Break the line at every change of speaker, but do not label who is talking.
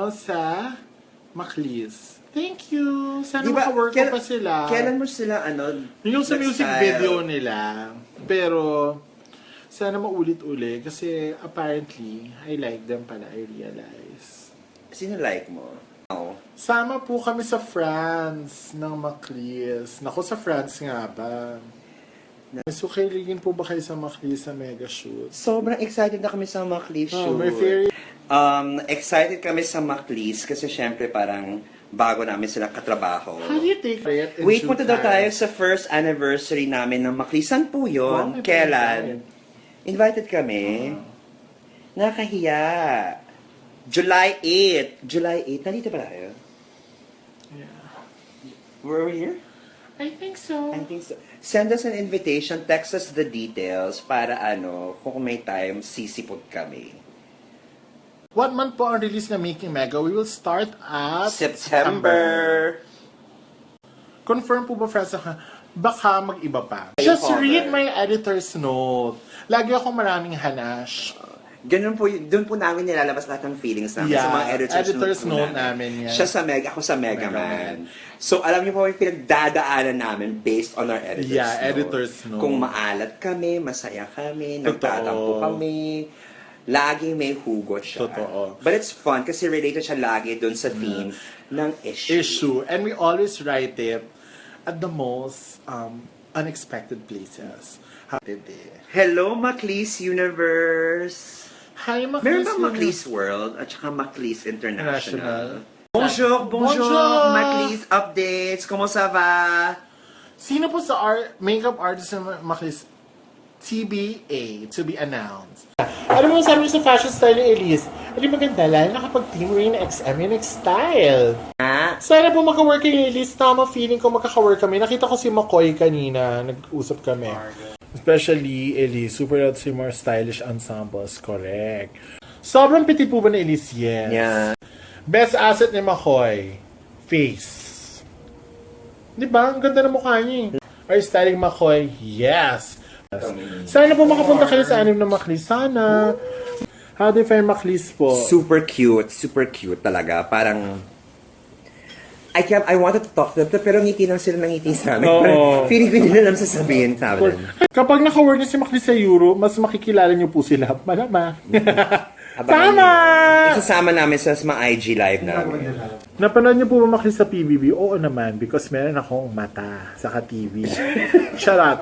sa Maclis. Thank you! Sana
Di ba,
makawork ko pa sila.
Kailan mo sila,
Yung sa music
nag-style?
video nila. Pero, sana maulit-uli. Kasi apparently, I like them pala, I realize.
Sino like mo? Oh.
Sama po kami sa France ng Maclis. Naku, sa France nga ba? So, kailigin po ba kayo sa Maclis sa mega shoot?
Sobrang excited na kami sa Maclis shoot.
Oh, my favorite.
Excited kami sa Maclis kasi syempre parang bago namin sila katrabaho.
How do you take it? and
Wait,
shoot
punta daw
time?
tayo sa first anniversary namin ng Maclis. Saan po
Wow,
yun?
may
Kailan? Invited kami. Nakahiya. July 8. July 8. Nandito ba tayo?
Yeah.
Were we here?
I think so.
I think so. Send us an invitation, text us the details para kung may time, sisipot kami.
What month po ang release na Making Mega? We will start at
September.
Confirm po ba, friends? Baka mag-iba pa.
Yung
Just
cover.
read my editor's note. Lagi ako maraming hanash.
Ganun po, doon po namin nilalabas lahat ng feelings namin
Yeah,
sa mga
editor's
po
note namin yan.
Siya sa Mega, ako sa Mega
Mega
Man. So, alam niyo po yung pinagdadaanan namin based on our editor's
Yeah,
note.
editor's note.
Kung maalat kami, masaya kami,
Totoo.
nagtatampo kami, laging may hugot siya.
Totoo.
But it's fun kasi related siya lagi doon sa theme ng
Issue. And we always write it at the most unexpected places.
Hello, Maclis Universe!
Hi, Maclis.
Meron bang Maclis World at saka Maclis International?
International.
Bonjour, bonjour,
Bonjour!
Maclis Updates, kumusta va?
Sino po sa makeup artist ng Maclis? TBA, to be announced. Ano mo sabi mo sa fashion style ni Elise? Hindi maganda lalo na kapag Team Rain XM yung next style. Sana po maka-work yung Elise. Tama, feeling ko magkaka-work kami. Nakita ko si McCoy kanina. Nag-usap kami. Especially Elise. Super out si more stylish ensembles. Correct. Sobrang petit po ba na Elise? Yes.
Yeah.
Best asset ni McCoy. Face. Di ba? Ang ganda ng mukha niya. Are you styling McCoy? Yes. Sana po makapunta kayo sa anim na Maclis. Sana. How do you find Maclis po?
Super cute talaga. Parang, I wanted to talk to them, pero ngiti lang sila ng ngiti sa amin.
Oo.
Feeling ko hindi na lang sasabihin sa amin.
Kapag naka-work niyo si Maclis sa Euro, mas makikilala niyo po sila. Malama. Tama!
Isasama namin sa mga IG live namin.
Napanood niyo po ba Maclis sa PBB? Oo naman, because meron akong mata sa TV. Charot.